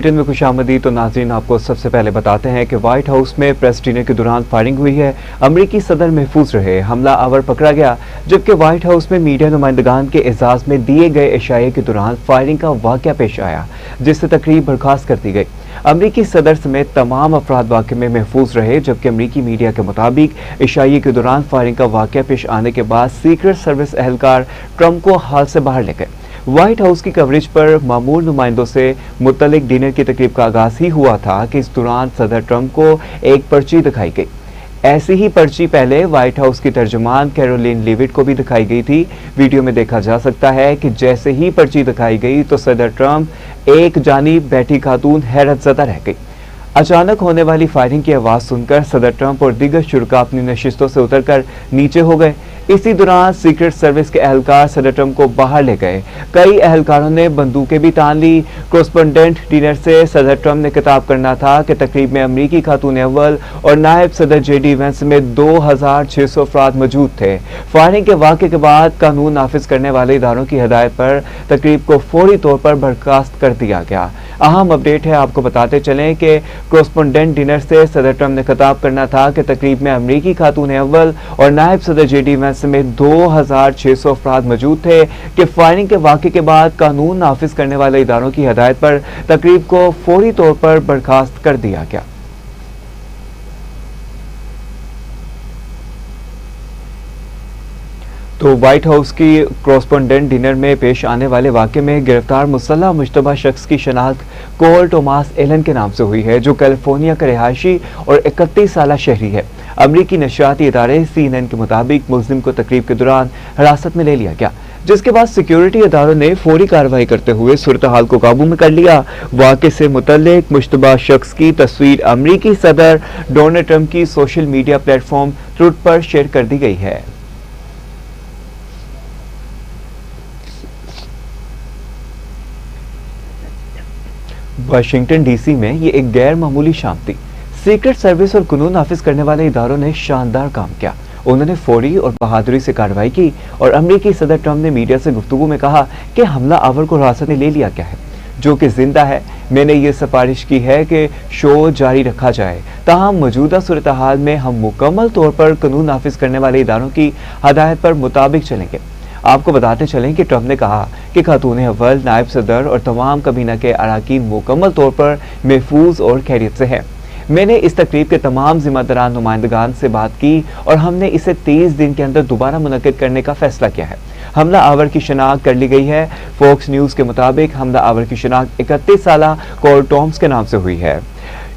Bulletin में खुशामदीद। तो नाज़रीन, आपको सबसे पहले बताते हैं कि व्हाइट हाउस में प्रेस डिनर के दौरान फायरिंग हुई है। अमरीकी सदर महफूज रहे, हमला आवर पकड़ा गया। जबकि व्हाइट हाउस में मीडिया नुमाइंदगान के एजाज में दिए गए इशारे के दौरान फायरिंग का वाक़या पेश आया, जिससे तकरीब बर्खास्त कर दी गई। अमरीकी सदर समेत तमाम अफराद वाक़े में महफूज रहे, जबकि अमरीकी मीडिया के मुताबिक इशारे के दौरान फायरिंग का वाक़या पेश आने के बाद सीक्रेट सर्विस एहलकार ट्रंप को हाल से बाहर ले गए। व्हाइट हाउस की कवरेज पर मामूल नुमाइंदों से मुतल्लिक डिनर की तकरीब का आगाज ही हुआ था कि इस दौरान सदर ट्रंप को एक पर्ची दिखाई गई। ऐसी ही पर्ची पहले व्हाइट हाउस की तर्जुमान कैरोलिन लीविट को भी दिखाई गई थी। वीडियो में देखा जा सकता है कि जैसे ही पर्ची दिखाई गई तो सदर ट्रंप एक जानिब बैठी खातून हैरत ज़दा रह गई। अचानक होने वाली फायरिंग की आवाज़ सुनकर सदर ट्रंप और दीगर शुरका अपनी नशिस्तों से उतरकर नीचे हो गए। इसी दौरान सीक्रेट सर्विस के एहलकार सदर ट्रंप को बाहर ले गए। कई एहलकारों ने बंदूकें भी तान ली। कोरस्पोंडेंट डिनर से सदर ट्रंप ने खिताब करना था कि तकरीब में अमरीकी खातून अव्वल और नायब सदर JD वेंस में 2600 अफराद मौजूद थे। फायरिंग के वाक़े के बाद कानून नाफिज करने वाले इदारों की हिदायत पर तकरीब को फौरी तौर पर बर्खास्त कर दिया गया। अहम अपडेट है, आपको बताते चलें कि कोरस्पोंडेंट डिनर से सदर ट्रंप ने खिताब करना था कि तकरीब में अमरीकी खातून अव्वल और नायब सदर JD वेंस में 2600 अफराद मौजूद थे कि फायरिंग के वाक़े के बाद कानून नाफिज करने वाले इदारों की हिदायत पर तकरीब को फौरी तौर पर बर्खास्त कर दिया गया। तो व्हाइट हाउस की कोरस्पोंडेंट डिनर में पेश आने वाले वाक़े में गिरफ्तार मुसल्लह मुश्तबा शख्स की शनाख्त कोल टोमास एलन के नाम से हुई है, जो कैलिफोर्निया का रिहायशी और 31 साल शहरी है। अमरीकी नशरियाती इदारे CNN के मुताबिक मुल्जिम को तकरीब के दौरान हिरासत में ले लिया गया, जिसके बाद सिक्योरिटी इदारों ने फौरी कार्रवाई करते हुए सूरत हाल को काबू में कर लिया। वाक़े से मुतल्लिक मुश्तबा शख्स की तस्वीर अमरीकी सदर डोनाल्ड ट्रंप की सोशल मीडिया प्लेटफॉर्म ट्रूथ पर शेयर कर दी गई है। वाशिंगटन DC में ये एक गैर मामूली शाम थी। सीक्रेट सर्विस और कानून नाफिज करने वाले इदारों ने शानदार काम किया। उन्होंने फौरी और बहादुरी से कार्रवाई की और अमरीकी सदर ट्रंप ने मीडिया से गुफ्तगू में कहा कि हमला आवर को हिरासत में ले लिया गया है, जो कि जिंदा है। मैंने ये सिफारिश की है कि शो जारी रखा जाए, ताहम मौजूदा सूरत हाल में हम मुकम्मल तौर पर कानून नाफिज करने वाले इदारों की हदायत पर मुताबिक चलेंगे। आपको बताते चलें कि ट्रंप ने कहा कि खातून अव्वल, नायब सदर और तमाम कबीना के अराकीन मुकम्मल तौर पर महफूज और खैरियत से हैं। मैंने इस तकरीब के तमाम जिम्मेदारान नुमाइंदगान से बात की और हमने इसे 30 दिन के अंदर दोबारा मुनक्किद करने का फैसला किया है। हमला आवर की शनाख्त कर ली गई है। फॉक्स न्यूज़ के मुताबिक हमला आवर की शनाख्त 31 साल कोल टॉम्स के नाम से हुई है।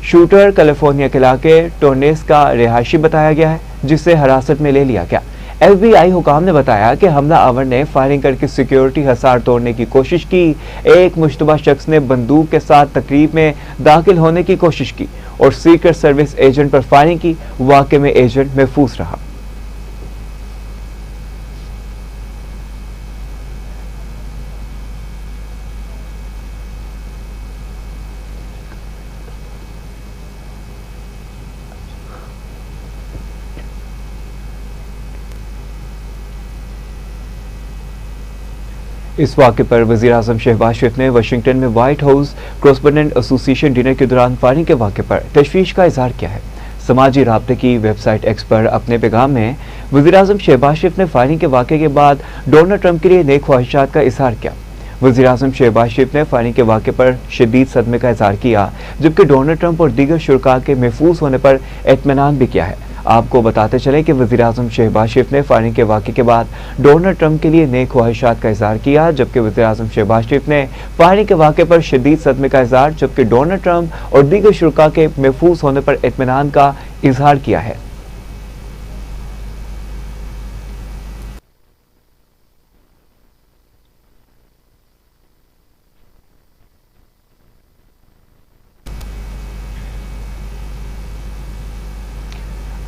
शूटर कैलिफोर्निया के इलाके टोर्नेस का रिहायशी बताया गया है, जिसे हिरासत में ले लिया गया। FBI हुकाम ने बताया कि हमला आवर ने फायरिंग करके सिक्योरिटी हसार तोड़ने की कोशिश की। एक मुश्तबा शख्स ने बंदूक के साथ तकरीब में दाखिल होने की कोशिश की और सीक्रेट सर्विस एजेंट पर फायरिंग की। वाक़े में एजेंट महफूज रहा। इस वाक़े पर वज़ीर-ए-आज़म शहबाज शरीफ ने वाशिंगटन में व्हाइट हाउस कोरस्पोंडेंट एसोसिएशन डिनर के दौरान फायरिंग के वाक़े पर तशवीश का इजहार किया है। समाजी राब्ते की वेबसाइट X पर अपने पैगाम में वज़ीर-ए-आज़म शहबाज शरीफ ने फायरिंग के वाक़े के बाद डोनाल्ड ट्रंप के लिए नेक ख्वाहिशात का इजहार किया। वज़ीर-ए-आज़म शहबाज शरीफ ने फायरिंग के वाक़े पर शदीद सदमे का इजहार किया, जबकि डोनाल्ड ट्रंप और दीगर शुरका के महफूज होने पर इत्मीनान भी किया है। आपको बताते चलें कि वज़ीर-ए-आज़म शहबाज शरीफ ने फायरिंग के वाक़े के बाद डोनाल्ड ट्रंप के लिए नेक ख्वाहिशात का इजहार किया, जबकि वज़ीर-ए-आज़म शहबाज शरीफ ने फायरिंग के वाक़े पर शदीद सदमे का इजहार, जबकि डोनाल्ड ट्रंप और दीगर शुरका के महफूज होने पर इत्मीनान का इजहार किया है।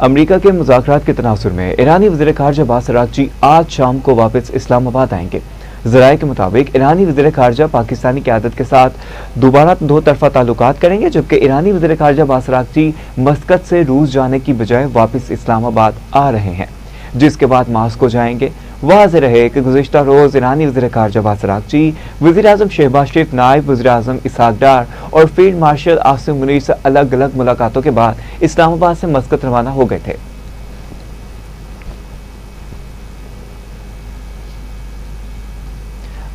अमरीका के मुज़ाकरात के तनासुर में ईरानी वज़ीर ख़ारजा अब्बास अराग़ची आज शाम को वापस इस्लामाबाद आएंगे। ज़राए के मुताबिक ईरानी वज़ीर ख़ारजा पाकिस्तानी क़यादत के साथ दोबारा दो तरफ़ा ताल्लुकात करेंगे, जबकि ईरानी वज़ीर ख़ारजा अब्बास अराग़ची मस्कत से रूस जाने की बजाय वापस इस्लामाबाद आ रहे हैं, जिसके बाद मास्को जाएंगे। वाज़ेह रहे कि गुज़िश्ता रोज़ ईरानी वज़ीर-ए-ख़ारजा जवाद ज़राक़ची, वज़ीर-ए-आज़म शहबाज शरीफ, नायब वज़ीर-ए-आज़म इसहाक़ डार और फील्ड मार्शल आसिम मुनीर से अलग अलग मुलाकातों के बाद इस्लामाबाद से मस्कत रवाना हो गए थे।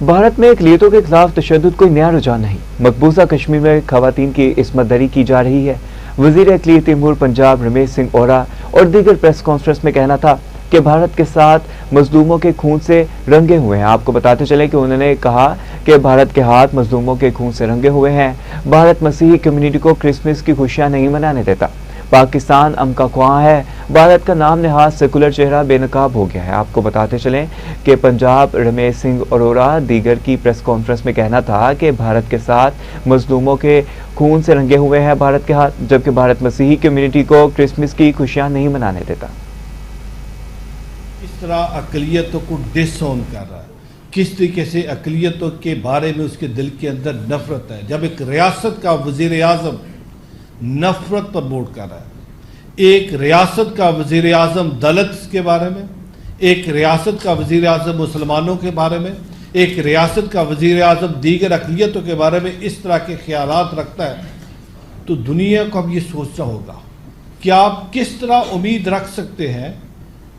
भारत में अक़लियतों के खिलाफ तशद्दुद कोई नया रुझान नहीं। मकबूजा कश्मीर में ख़वातीन की इस्मत दरी की जा रही है। वज़ीर अक़लियती अमूर पंजाब रमेश सिंह ओरा और दीगर प्रेस कॉन्फ्रेंस में कहना था कि भारत के साथ मजलूमों के खून से रंगे हुए हैं। आपको बताते चले कि उन्होंने कहा कि भारत के हाथ मजलूमों के खून से रंगे हुए हैं। भारत मसीही कम्युनिटी को क्रिसमस की खुशियां नहीं मनाने देता। पाकिस्तान अमन का ख्वाह है। भारत का नाम नहाज सेकुलर चेहरा बेनकाब हो गया है। आपको बताते चलें कि पंजाब रमेश सिंह अरोड़ा दीगर की प्रेस कॉन्फ्रेंस में कहना था कि भारत के साथ मजलूमों के खून से रंगे हुए हैं भारत के हाथ, जबकि भारत मसीही कम्युनिटी को क्रिसमस की खुशियां नहीं मनाने देता। इस तरह अक़लियतों को डिसऑन कर रहा है, किस तरीके से अक़लियतों के बारे में उसके दिल के अंदर नफरत है। जब एक रियासत का वज़ीर आज़म नफरत प्रमोट कर रहा है, एक रियासत का वज़ीर आज़म दलित के बारे में, एक रियासत का वज़ीर आज़म मुसलमानों के बारे में, एक रियासत का वज़ीर आज़म दीगर अक़लियतों के बारे में इस तरह के ख्यालात रखता है, तो दुनिया को अब ये सोचना होगा कि आप किस तरह उम्मीद रख सकते हैं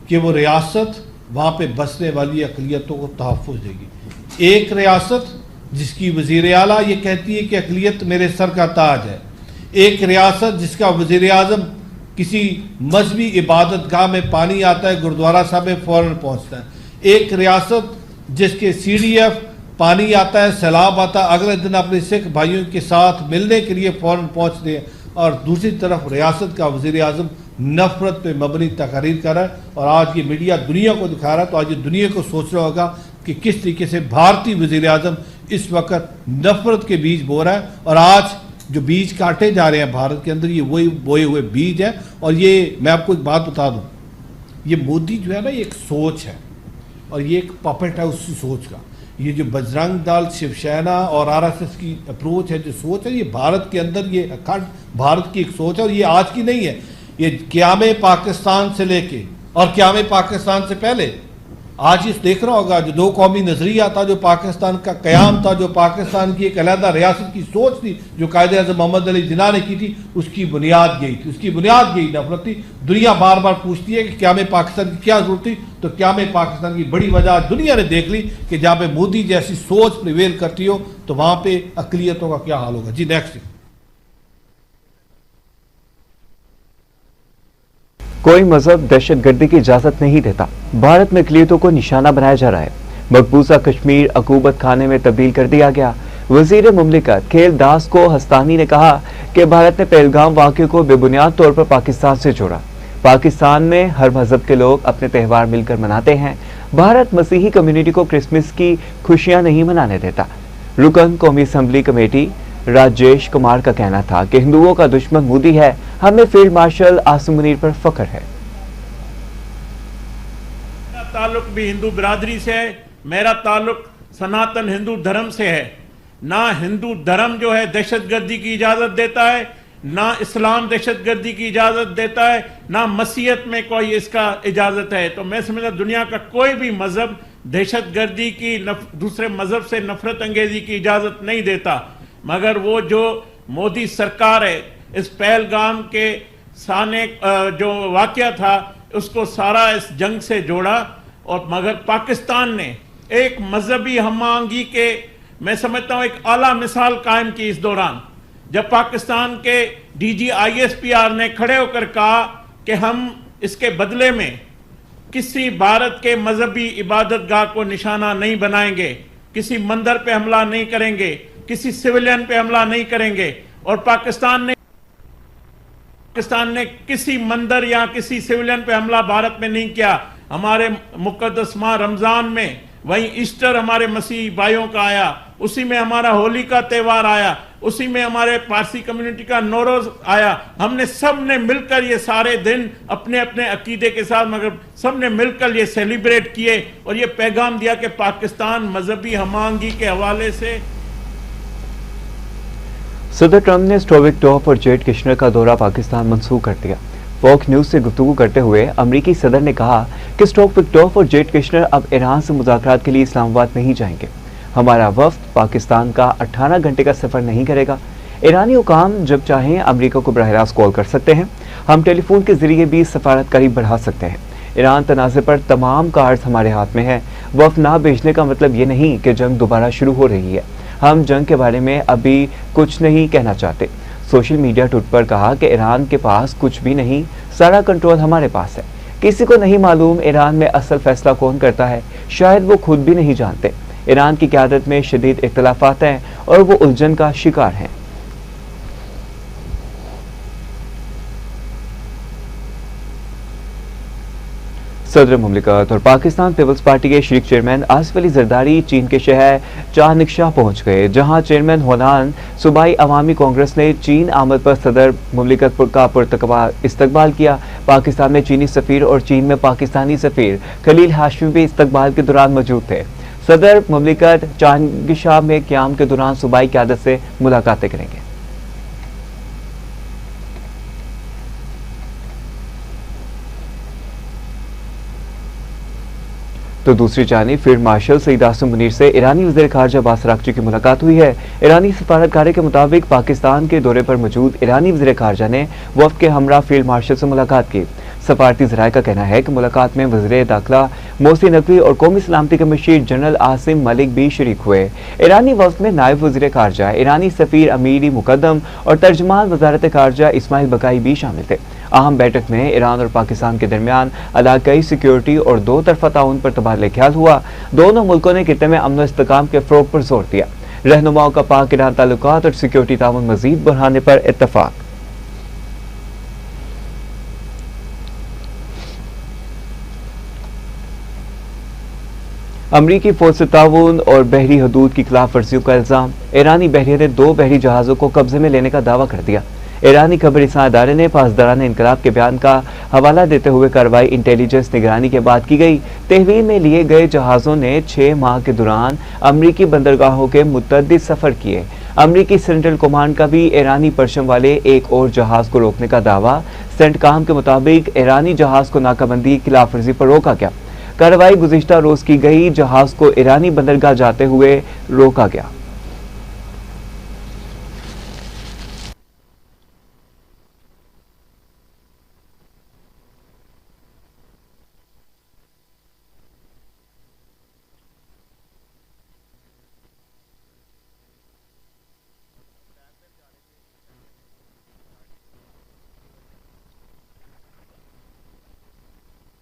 कि वो रियासत वहाँ पे बसने वाली अक़लियतों को तहफ़्फ़ुज़ देगी। एक रियासत जिसकी वज़ीर आला ये कहती है कि अक़लियत मेरे सर का ताज है, एक रियासत जिसका वज़ीर आज़म किसी मजहबी इबादत गाह में पानी आता है गुरुद्वारा साहब में फ़ौरन पहुँचता है, एक रियासत जिसके CDF पानी आता है, सैलाब आता है, अगले दिन अपने सिख भाइयों के साथ मिलने के लिए फ़ौरन पहुँचते हैं, और दूसरी तरफ रियासत का वज़ीर आज़म नफरत पे मबनी तकरीर कर रहा है। और आज ये मीडिया दुनिया को दिखा रहा है, तो आज ये दुनिया को सोचना होगा कि किस तरीके से भारतीय वज़ीर आज़म इस वक्त नफरत के बीज बो रहा है। और आज जो बीज काटे जा रहे हैं भारत के अंदर, ये वही बोए हुए बीज है। और ये मैं आपको एक बात बता दूं, ये मोदी जो है ना, ये एक सोच है और ये एक पपेट है उसी सोच का। ये जो बजरंग दल, शिवसेना और RSS की अप्रोच है, जो सोच है, ये भारत के अंदर ये अखंड भारत की एक सोच है। और ये आज की नहीं है, ये क़याम पाकिस्तान से लेके और क़याम पाकिस्तान से पहले आज इस देख रहा होगा, जो दो कौमी नज़रिया था, जो पाकिस्तान का क़याम था, जो पाकिस्तान की एक अलहदा रियासत की सोच थी, जो कायदे-ए-आज़म मोहम्मद अली जिन्ना ने की थी, उसकी बुनियाद यही थी, उसकी बुनियाद यही नफरत थी। दुनिया बार बार पूछती है कि क़याम पाकिस्तान की क्या जरूरत थी, तो क़याम पाकिस्तान की बड़ी वजह दुनिया ने देख ली कि जहाँ पे मोदी जैसी सोच प्रिवेल करती हो, तो वहाँ पे अक़लियतों का क्या हाल होगा। जी नेक्स्ट। कोई मजहब दहशतगर्दी की इजाजत नहीं देता। भारत में अक़लियतों को निशाना बनाया जा रहा है। मकबूजा कश्मीर अकूबत खाने में तब्दील कर दिया गया। वज़ीर मुमलिकत खेल दास को हस्तानी ने कहा कि भारत ने पहलगाम वाक़े को बेबुनियाद तौर पर पाकिस्तान से जोड़ा। पाकिस्तान में हर मजहब के लोग अपने त्यौहार मिलकर मनाते हैं। भारत मसीही कम्युनिटी को क्रिसमस की खुशियां नहीं मनाने देता। रुकन कौमी असम्बली कमेटी राजेश कुमार का कहना था कि हिंदुओं का दुश्मन मोदी है, हमें फील्ड मार्शल आसिम मुनीर पर फख्र है। मेरा ताल्लुक भी हिंदू बिरादरी से है, मेरा ताल्लुक सनातन हिंदू धर्म से है। ना हिंदू धर्म जो है दहशतगर्दी की इजाजत देता है, ना इस्लाम दहशतगर्दी की इजाजत देता है, ना मसीहत में कोई इसका इजाजत है। तो मैं समझता दुनिया का कोई भी मजहब दहशतगर्दी की दूसरे मजहब से नफरत अंगेजी की इजाजत नहीं देता। मगर वो जो मोदी सरकार है, इस पहलगाम के साने जो वाक़या था उसको सारा इस जंग से जोड़ा। और मगर पाकिस्तान ने एक मजहबी हमआहंगी के, मैं समझता हूँ, एक आला मिसाल कायम की इस दौरान, जब पाकिस्तान के DG ISPR ने खड़े होकर कहा कि हम इसके बदले में किसी भारत के मजहबी इबादत गाह को निशाना नहीं बनाएंगे, किसी मंदिर पे हमला नहीं करेंगे, किसी सिविलियन पे हमला नहीं करेंगे। और पाकिस्तान ने किसी मंदिर या किसी सिविलियन पे हमला भारत में नहीं किया। हमारे मुकद्दस माह रमजान में, वहीं ईस्टर हमारे मसीही भाइयों का आया, उसी में हमारा होली का त्यौहार आया, उसी में हमारे पारसी कम्युनिटी का नौरोज आया। हमने सब ने मिलकर ये सारे दिन अपने अपने अकीदे के साथ, मगर सब ने मिलकर ये सेलिब्रेट किए और ये पैगाम दिया कि पाकिस्तान मजहबी हमआहंगी के हवाले से। सदर ट्रंप ने स्टोविक टॉप और जेट किश्नर का दौरा पाकिस्तान मंसूख कर दिया। फॉक्स न्यूज से गुफ्तगू करते हुए अमेरिकी सदर ने कहा कि स्टोक विक्टोफ और जेड किश्नर अब ईरान से मुज़ाकरात के लिए इस्लामाबाद नहीं जाएंगे। हमारा वफ्द पाकिस्तान का 18 घंटे का सफर नहीं करेगा। ईरानी हुकाम जब चाहें अमेरिका को बराह रास्त कॉल कर सकते हैं। हम टेलीफोन के जरिए भी सफारतकारी बढ़ा सकते हैं। ईरान तनाज़े पर तमाम कार्ड्स हमारे हाथ में है। वफ्द ना भेजने का मतलब ये नहीं कि जंग दोबारा शुरू हो रही है। हम जंग के बारे में अभी कुछ नहीं कहना चाहते। सोशल मीडिया ट्वीट पर कहा कि ईरान के पास कुछ भी नहीं, सारा कंट्रोल हमारे पास है। किसी को नहीं मालूम ईरान में असल फैसला कौन करता है, शायद वो खुद भी नहीं जानते। ईरान की क़यादत में शदीद इख्तलाफात हैं और वो उलझन का शिकार हैं। सदर मुमलिकत और पाकिस्तान पीपल्स पार्टी के शरीक चेयरमैन आसिफ अली जरदारी चीन के शहर चांगनिशा पहुंच गए, जहां चेयरमैन होनान सूबाई अवामी कांग्रेस ने चीन आमद पर सदर मुमलिकत का इस्तकबाल किया। पाकिस्तान में चीनी सफीर और चीन में पाकिस्तानी सफीर खलील हाशमी भी इस्तकबाल के दौरान मौजूद थे। सदर मुमलिकत चांगनिशा में क़याम के दौरान सूबाई क़यादत से मुलाकातें करेंगे। तो दूसरी जानिब फील्ड मार्शल सईद आसिम मुनीर से ईरानी वज़ीर ख़ारजा अब्बास अराग़ची की मुलाकात हुई है। ईरानी सफारतखाने के मुताबिक पाकिस्तान के दौरे पर मौजूद ईरानी वज़ीर ख़ारजा ने वफ़द के हमरा फील्ड मार्शल से मुलाकात की। सफारती ज़राए का कहना है कि मुलाकात में वज़ीर दाखिला मोहसिन नकवी और कौमी सलामती के मशीर जनरल आसिम मलिक भी शरीक हुए। ईरानी वफ़द में नायब वज़ीर ख़ारजा, ईरानी सफ़ीर अमीरी मुकद्दम और तर्जमान वज़ारत ख़ारजा इस्माइल बकाई भी शामिल थे। अहम बैठक में ईरान और पाकिस्तान के दरमियान इलाकाई सिक्योरिटी और दो तरफा ताउन पर तबादला ख्याल हुआ। दोनों मुल्कों ने खित्ते में अमन इस्तेकाम के फ़रोग़ पर जोर दिया। रहनुमाओं का पाक ईरान ताल्लुकात और सिक्योरिटी ताउन मज़ीद बढ़ाने पर इत्तफ़ाक़। अमरीकी फौज से ताउन और बहरी हदूद की खिलाफ वर्जियों का इल्ज़ाम। ईरानी बहरिया ने 2 बहरी जहाज़ों को कब्जे में लेने का दावा कर दिया। ईरानी खबरसां इदारे ने पासदारान इनकलाब के बयान का हवाला देते हुए कार्रवाई इंटेलिजेंस निगरानी के बाद की गई। तहवील में लिए गए जहाज़ों ने 6 माह के दौरान अमरीकी बंदरगाहों के मुतअद्दिद सफ़र किए। अमरीकी सेंट्रल कमांड का भी ईरानी परचम वाले एक और जहाज़ को रोकने का दावा। सेंटकाम के मुताबिक ईरानी जहाज़ को नाकाबंदी खिलाफ वर्जी पर रोका गया। कार्रवाई गुज़िश्ता रोज की गई। जहाज़ को ईरानी बंदरगाह जाते हुए रोका गया।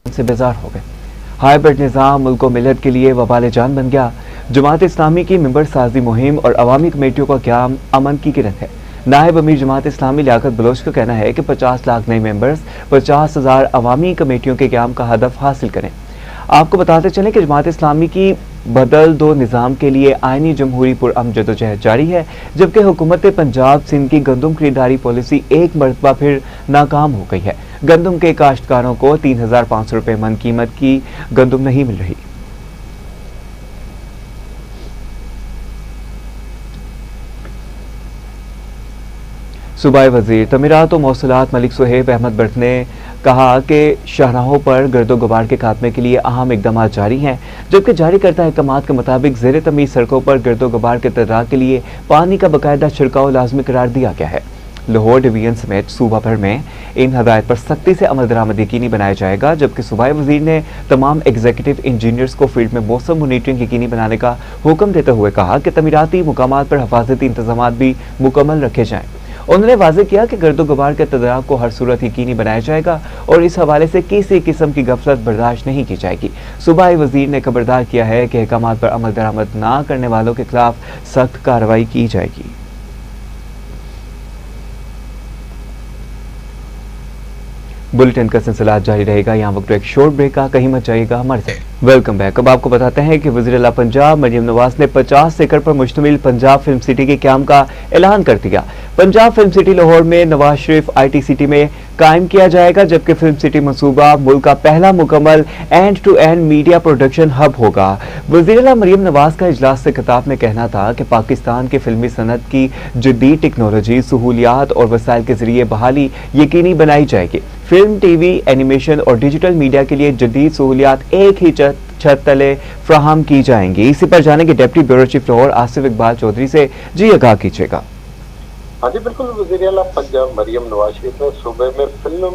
से बेजार हो गए। हाइब्रिड निज़ाम मुल्क मिलत के लिए वबाल जान बन गया। जमात इस्लामी की मेंबर साजी मुहिम और अवामी कमेटियों का क़याम अमन की किरण है। नायब अमीर जमात इस्लामी लियाकत बलोच का कहना है कि 50 लाख नए मेंबर्स 50,000 अवामी कमेटियों के क़याम का हदफ हासिल करें। आपको बताते चलें कि जमात इस्लामी की बदल दो निज़ाम के लिए आइनी जमहूरी पुरअमन जदोजहद जारी है, जबकि हुकूमत पंजाब सिंध की गंदम खरीदारी पॉलिसी एक मरतबा फिर नाकाम हो गई है। गंदम के काश्तकारों को 3,500 रुपये मन कीमत की गंदम नहीं मिल रही। सूबाई वजीर तमीरात और मौसूलात मलिक सुहेब अहमद बट ने कहा कि शाहराहों पर गर्दो गुबार के खात्मे के लिए अहम इकदाम जारी हैं, जबकि जारी करता अहकाम के मुताबिक ज़ेर तमीज़ सड़कों पर गर्दो गुबार के तदारक के लिए पानी का बाकायदा छिड़काव लाजमी करार दिया गया है। लाहौर डिवीजन समेत सूबा भर में इन हदायत पर सख्ती से अमल दरामद यकीनी बनाया जाएगा, जबकि सूबाई वजीर ने तमाम एग्जीक्यूटिव इंजीनियर्स को फील्ड में मौसम मॉनिटरिंग यकीनी बनाने का हुक्म देते हुए कहा कि तमीराती मुकामात पर हिफाजती इंतजाम भी मुकम्मल रखे जाएँ। उन्होंने वाज़ेह किया कि गर्दो गुबार के तदारक को हर सूरत यकीनी बनाया जाएगा और इस हवाले से किसी किस्म की गफलत बर्दाश्त नहीं की जाएगी। सूबाई वजीर ने खबरदार किया है कि अहकामात पर अमल दरामद न करने वालों के खिलाफ सख्त कार्रवाई की जाएगी। बुलेटिन का सिलसिला जारी रहेगा। यहाँ वक्त एक शॉर्ट ब्रेक का, कहीं मत जाइएगा हमारे साथ। Welcome back. अब आपको बताते हैं कि वज़ीर आला पंजाब मरियम नवाज ने 50 एकड़ पर मुश्तमिल पंजाब फिल्म सिटी के क़याम का ऐलान कर दिया। पंजाब फिल्म सिटी लाहौर में नवाज शरीफ IT सिटी में कायम किया जाएगा, जबकि फिल्म सिटी मंसूबा मुल्क का पहला मुकम्मल end to end media production hub होगा। वज़ीर आला मरियम नवाज का इजलास से खिताब में कहना था कि पाकिस्तान की फिल्मी सनत की जदीद टेक्नोलॉजी, सहूलियात और वसाइल के जरिए बहाली यकीनी बनाई जाएगी। फिल्म, टीवी, एनिमेशन और डिजिटल मीडिया के लिए जदीद सहूलियात एक ही छत तले फ्राहम की जाएंगी। इसी पर जानेंगे deputy bureau chief Lahore Asif Iqbal Chaudhry से। जी आगाह कीजिएगा। हाँ जी बिल्कुल, वज़ीर-ए-आला पंजाब मरियम नवाज शरीफ ने सूबे में फिल्म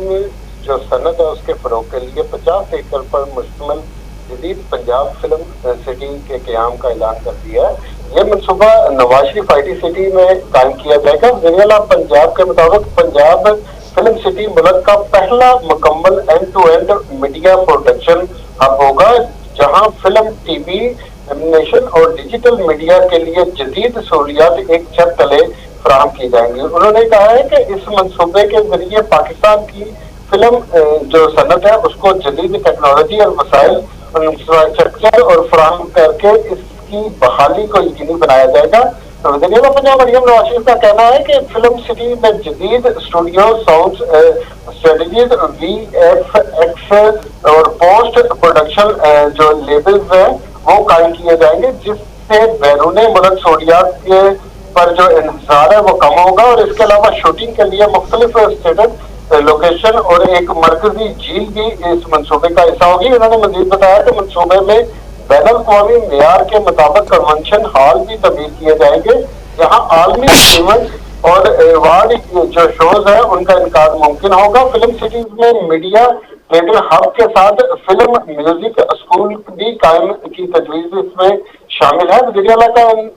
जो सनत है उसके फरोग के लिए 50 एकड़ पर मुश्तमिल जदीद पंजाब फिल्म सिटी के क़याम का ऐलान कर दिया है। यह मनसूबा नवाज शरीफ IT सिटी में कायम किया जाएगा। वज़ीर-ए-आला पंजाब के मुताबिक पंजाब फिल्म सिटी मुल्क का पहला मुकम्मल एंड-टू-एंड मीडिया प्रोडक्शन हब होगा, जहाँ फिल्म, टीवी, एनिमेशन और डिजिटल मीडिया के लिए जदीद सहूलियात एक छत तले फराहम की जाएंगी। उन्होंने कहा है कि इस मंसूबे के जरिए पाकिस्तान की फिल्म जो सनत है उसको जदीद टेक्नोलॉजी और वसाइल इंफ्रास्ट्रक्चर और फराहम करके इसकी बहाली को यकीनी बनाया जाएगा। वज़ीर-ए-आला पंजाब मरियम नवाज शरीफ का कहना है कि फिल्म सिटी में जदीद स्टूडियो, साउंड स्ट्रेटजीज, VFX और पोस्ट प्रोडक्शन जो लेवल्स हैं वो कायम किए जाएंगे, जिससे बैरून मुल्क सहूलियात के पर जो इंतजार है वो कम होगा। और इसके अलावा शूटिंग के लिए मुख्तलिफ स्टेटेड लोकेशन और एक मरकजी झील भी इस मंसूबे का हिस्सा होगी। उन्होंने मजीद बताया कि मंसूबे में बैनुल-अक़वामी मेयार के मुताबिक कन्वेंशन हॉल भी तब्दील किए जाएंगे, जहाँ आलमी इवेंट और अवार्ड जो शोज है उनका इनकार मुमकिन होगा। फिल्म सिटीज में मीडिया थिएटर हब के साथ फिल्म म्यूजिक स्कूल भी कायम की तजवीज इसमें शामिल है। वज़ीर-ए-आला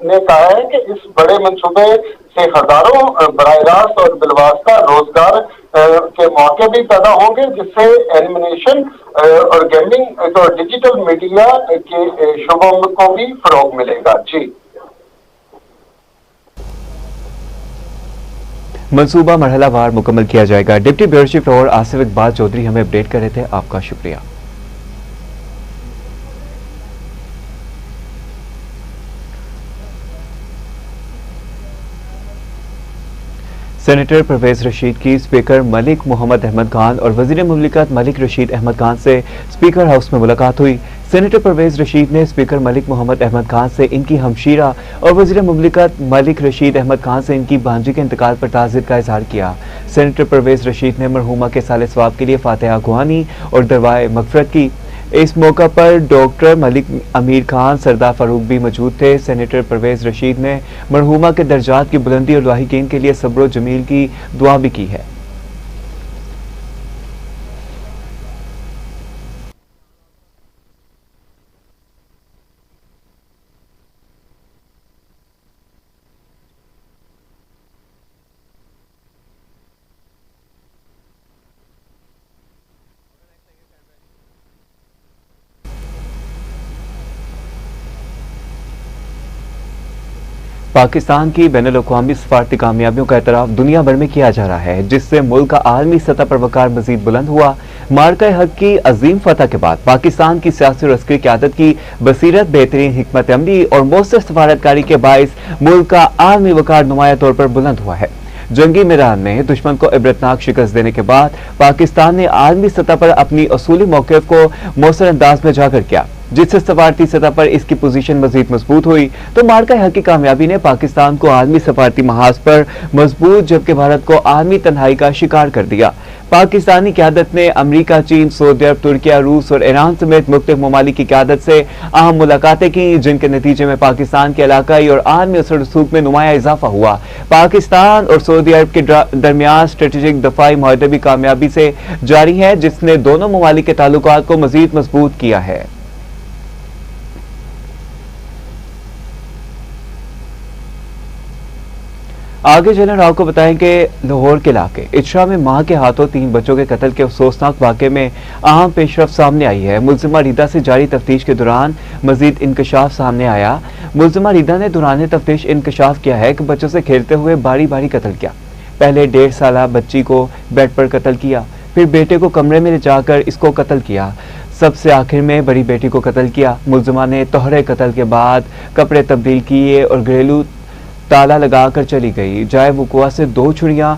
ने कहा है कि इस बड़े मंसूबे से हजारों बराह रास्त और बिलवास्ता रोजगार के मौके भी पैदा होंगे, जिससे एनिमेशन और गेमिंग और डिजिटल मीडिया के शोबों को भी फरोग मिलेगा। जी, मंसूबा मरहलावार मुकम्मल किया जाएगा। Deputy bureau chief Lahore Asif Iqbal Chaudhry हमें अपडेट कर रहे थे, आपका शुक्रिया। सेनेटर परवेज रशीद की स्पीकर मलिक मोहम्मद अहमद खान और वजीर मुमलिकत मलिक रशीद अहमद खान से स्पीकर हाउस में मुलाकात हुई। सेनेटर परवेज रशीद ने स्पीकर मलिक मोहम्मद अहमद खान से इनकी हमशीरा और वजीर मुमलिकत मलिक रशीद अहमद खान से इनकी भांजी के इंतकाल पर ताज़ियत का इजहार किया। सेनेटर परवेज रशीद ने मरहूमा के साले सवाब के लिए फातिहा खुआनी और दरवाए मगफरत की। इस मौका पर डॉक्टर मलिक अमीर खान, सरदार फारूक भी मौजूद थे। सेनेटर परवेज रशीद ने मरहूमा के दर्जात की बुलंदी और लाहिकीन के लिए सब्र जमील की दुआ भी की है। पाकिस्तान की बैनुल-अक़वामी सफारती कामयाबियों का एतराफ़ दुनिया भर में किया जा रहा है, जिससे मुल्क का आलमी सतह पर वक़ार मज़ीद बुलंद हुआ। मार्का हक की अजीम फतह के बाद पाकिस्तान की सियासी और अस्करी क़यादत की बसीरत, बेहतरीन हिकमत अमली और मौसर सफारतकारी के बाइस मुल्क का आलमी वक़ार नुमाया तौर पर बुलंद हुआ है। जंगी मैदान में दुश्मन को इबरतनाक शिकस्त देने के बाद पाकिस्तान ने आलमी सतह पर अपनी असूली मौक़िफ़ को मौसर अंदाज में उजागर किया, जिससे सफारती सतह पर इसकी पोजीशन मजीद मजबूत हुई। तो मार्का हक की कामयाबी ने पाकिस्तान को आलमी सफारती महाज पर मजबूत, जबकि भारत को आलमी तन्हाई का शिकार कर दिया। पाकिस्तानी क़यादत ने अमरीका, चीन, सऊदी अरब, तुर्किया, रूस और ईरान समेत मुख्तलिफ ममालिक की क़यादत से अहम मुलाकातें की, जिनके नतीजे में पाकिस्तान के इलाकाई और आलमी असर रसूख में नुमाया इजाफा हुआ। पाकिस्तान और सऊदी अरब के दरमियान स्ट्रेटेजिक दफाई मुआहदे भी कामयाबी से जारी है, जिसने दोनों ममालिक के ताल्लुकात को मजीद मजबूत किया है। आगे चलें और आपको बताएं कि लाहौर के इलाके इचरा में मां के हाथों 3 बच्चों के कत्ल के अफसोसनाक वाक़े में अहम पेशरफ सामने आई है। मुलजिमा रिदा से जारी तफ्तीश के दौरान मजीद इंकशाफ सामने आया। मुलजिमा रिदा ने दौरान तफ्तीश इंकशाफ किया है कि बच्चों से खेलते हुए बारी बारी कत्ल किया। पहले 1.5 साल बच्ची को बेड पर कत्ल किया, फिर बेटे को कमरे में ले जाकर इसको कत्ल किया, सबसे आखिर में बड़ी बेटी को कत्ल किया। मुलजिमा ने तोहरे कत्ल के बाद कपड़े तब्दील किए और घरेलू ताला लगाकर चली गई। जाए वुकुआ से 2 छुरियां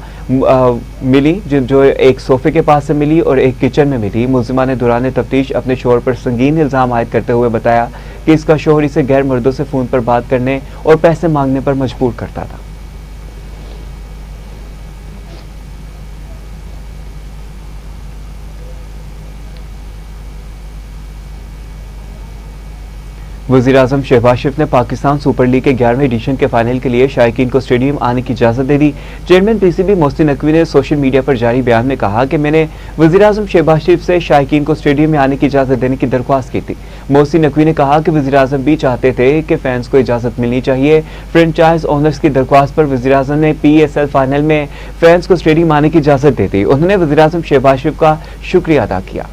मिली, जो एक सोफे के पास से मिली और एक किचन में मिली। मुलजिमा ने दौरान तफ्तीश अपने शोहर पर संगीन इल्जाम आयद करते हुए बताया कि इसका शोहर इसे गैर मर्दों से फोन पर बात करने और पैसे मांगने पर मजबूर करता था। वज़ीर-ए-आज़म शहबाज शरीफ ने पाकिस्तान सुपर लीग के 11वें एडिशन के फाइनल के लिए शायकीन को स्टेडियम आने की इजाज़त दे दी। चेयरमैन पीसीबी मोहसिन नकवी ने सोशल मीडिया पर जारी बयान में कहा कि मैंने वज़ीर-ए-आज़म शहबाज शरीफ से शायकीन को स्टेडियम में आने की इजाज़त देने की दरख्वास्त की थी। मोहसिन नकवी ने कहा कि वज़ीर-ए-आज़म भी चाहते थे कि फैंस को इजाज़त मिलनी चाहिए। फ्रेंचाइज ओनर्स की दरख्वास्त पर वज़ीर-ए-आज़म ने PSL फाइनल में फैंस को स्टेडियम आने की इजाज़त दे दी। उन्होंने वज़ीर-ए-आज़म शहबाज शरीफ का शुक्रिया अदा किया।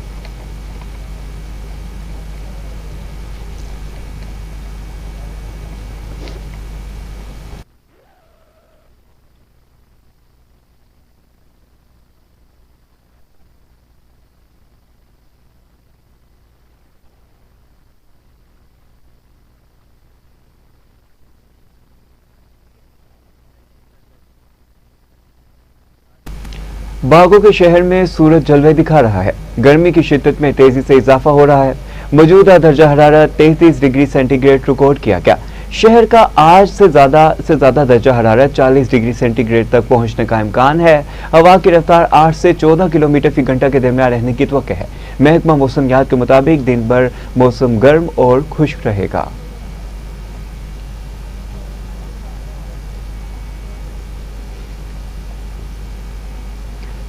बागों के शहर में सूरज जलवे दिखा रहा है। गर्मी की शिद्दत में तेजी से इजाफा हो रहा है। मौजूदा दर्जा हरारत 33 डिग्री सेंटीग्रेड रिकॉर्ड किया गया। शहर का आज से ज्यादा दर्जा हरारत 40 डिग्री सेंटीग्रेड तक पहुंचने का इम्कान है। हवा की रफ्तार 8 से 14 किलोमीटर फी घंटा के दरमियान रहने की तवक्को है। महकमा मौसमियात के मुताबिक दिन भर मौसम गर्म और खुश्क रहेगा।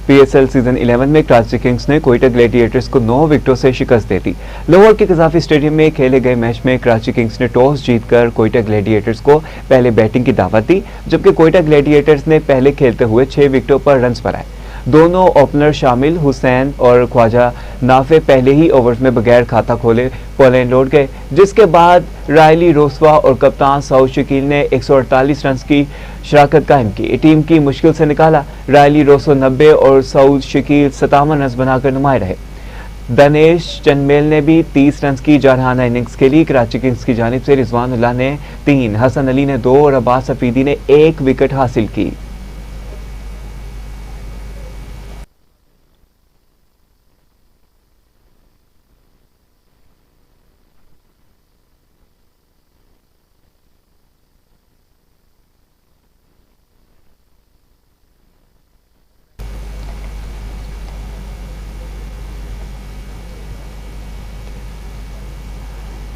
PSL सीजन 11 में कराची किंग्स ने कोयटा ग्लैडिएटर्स को 9 विकेटों से शिकस्त दे दी। लाहौर के कज़ाफी स्टेडियम में खेले गए मैच में कराची किंग्स ने टॉस जीतकर कोयटा ग्लैडिएटर्स को पहले बैटिंग की दावत दी, जबकि कोयटा ग्लैडिएटर्स ने पहले खेलते हुए 6 विकेटों पर रन्स बनाए। दोनों ओपनर शामिल हुसैन और ख्वाजा नाफे पहले ही ओवर्स में बगैर खाता खोले पोलैंड लौट गए, जिसके बाद रायली रोसवा और कप्तान सऊद शकील ने 148 रन की शराकत कायम की। टीम की मुश्किल से निकाला। रायली रोसो 90 और सऊद शकील 57 रन बनाकर नुमाया रहे। दानिश चंदमेल ने भी 30 रन की जारहाना इनिंग्स खेली। कराची किंग्स की जानिब से रिजवानुल्लाह ने 3, हसन अली ने 2 और अब्बास अफरीदी ने 1 विकेट हासिल की।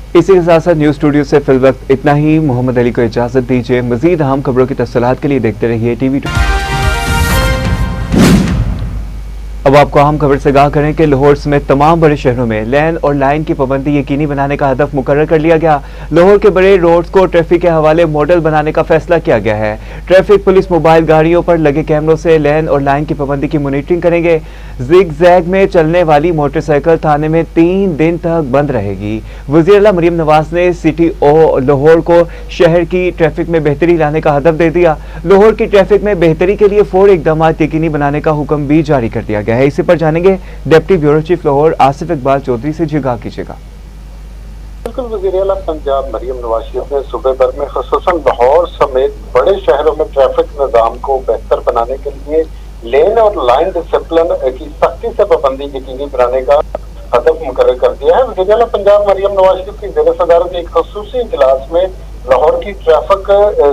इसी के साथ साथ न्यूज स्टूडियो से फिल वक्त इतना ही। मोहम्मद अली को इजाजत दीजिए। मजीद अहम खबरों की तफसीलात के लिए देखते रहिए TV2। अब आपको अहम खबर से आगाह करें कि लाहौर समेत तमाम बड़े शहरों में लेन और लाइन की पाबंदी यकीनी बनाने का हदफ मुकर्रर कर लिया गया। लाहौर के बड़े रोड्स को ट्रैफिक के हवाले मॉडल बनाने का फैसला किया गया है। ट्रैफिक पुलिस मोबाइल गाड़ियों पर लगे कैमरों से लेन और लाइन की पाबंदी की मॉनिटरिंग करेंगे। जिग जैग में चलने वाली मोटरसाइकिल थाने में 3 दिन तक बंद रहेगी। वज़ीर आला मरियम नवाज ने सिटी ओ लाहौर को शहर की ट्रैफिक में बेहतरी लाने का हदफ दे दिया। लाहौर की ट्रैफिक में बेहतरी के लिए फौरी इकदाम यकीनी बनाने का हुक्म भी जारी कर दिया गया है। इसी पर जानेंगे deputy bureau chief Lahore Asif Iqbal Chaudhry से। जी आगाह कीजिएगा। बिल्कुल, वज़ीर आला पंजाब मरियम नवाज शरीफ ने सूबे भर में ख़ुसूसन लाहौर समेत बड़े शहरों में ट्रैफिक निज़ाम को बेहतर बनाने के लिए लेन और लाइन डिसिप्लिन की सख्ती से पाबंदी यकीनी बनाने का हदफ मुकर्रर कर दिया है। वज़ीर आला पंजाब मरियम नवाज शरीफ की ज़ेर सदारत एक ख़ुसूसी इजलास में लाहौर की ट्रैफिक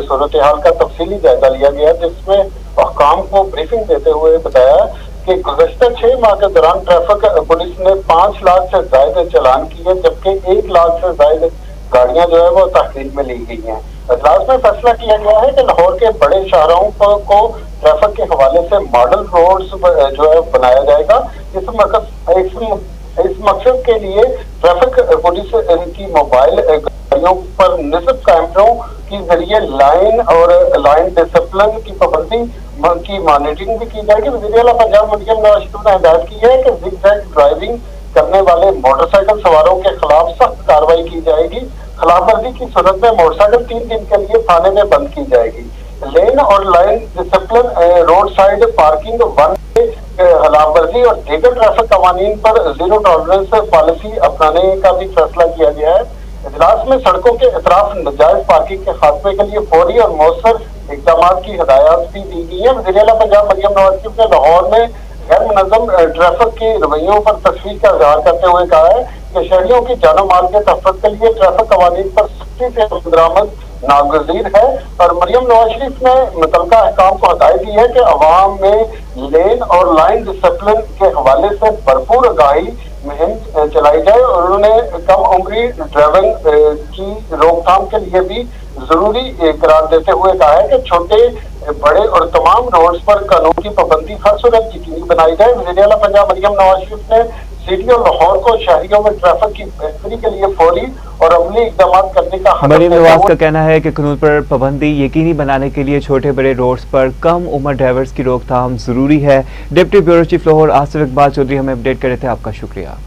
सूरत हाल का तफसीली जायजा लिया गया, जिसमें हुक्काम को ब्रीफिंग देते हुए बताया कि गुज़श्ता 6 माह के दौरान ट्रैफिक पुलिस ने 5 लाख से ज्यादा चालान किए, जबकि 1 लाख से ज्यादा गाड़ियां जो है वो तहसील में ली गई हैं। इजलास में फैसला किया गया है कि लाहौर के बड़े शहरों को ट्रैफिक के हवाले से मॉडल रोड्स जो है बनाया जाएगा। इस मकसद के लिए ट्रैफिक पुलिस की मोबाइल गाड़ियों पर निस्ब कैमरों के जरिए लाइन और लाइन डिसिप्लिन की पाबंदी की मॉनिटरिंग भी की जाएगी। वज़ीर आला पंजाब मरियम नवाज शरीफ ने हिदायत की है कि जिग-जैग ड्राइविंग करने वाले मोटरसाइकिल सवारों के खिलाफ सख्त कार्रवाई की जाएगी। खिलाफवर्जी की सूरत में मोटरसाइकिल 3 दिन के लिए थाने में बंद की जाएगी। लेन और line discipline, road side parking, वन खिलाफवर्जी और दीगर ट्रैफिक कवानीन पर जीरो टॉलरेंस पॉलिसी अपनाने का भी फैसला किया गया है। इजलास में सड़कों के अतराफ नाजायज पार्किंग के खात्मे के लिए फौरी और मौसर इक़दाम की हिदायत भी दी गई है। वज़ीर आला पंजाब मरियम नवाज शरीफ ने लाहौर में गैर मुनज़्ज़म ट्रैफिक के रवैयों पर तशवीश का इज़हार करते हुए कहा है कि शहरियों की जानो माल के तहफ़्फ़ुज़ के लिए ट्रैफिक कवानीन पर सख्ती से अमल नागज़ीर है। और मरियम नवाज शरीफ ने मुतल्लिका अहकाम को हिदायत दी है कि अवाम में लेन और लाइन डिसिप्लिन के हवाले से भरपूर आगाही मुहिम चलाई जाए और उन्होंने कम उम्री ड्राइविंग की रोकथाम के लिए भी जरूरी करार देते हुए कहा है कि छोटे बड़े और तमाम रोड्स पर कानून की पाबंदी हर सूरत यकीनी बनाई जाए। वज़ीर-ए-आला पंजाब मरियम नवाज शरीफ ने सिटी और लाहौर को शहरियों में ट्रैफिक की बेहतरी के लिए फौरी और अमली इकदाम करने का मरियम नवाज का कहना है कि कानून पर पाबंदी यकीनी बनाने के लिए छोटे बड़े रोड्स पर कम उम्र ड्राइवर्स की रोकथाम जरूरी है। Deputy bureau chief Lahore Asif Iqbal Chaudhry हमें अपडेट कर रहे थे। आपका शुक्रिया।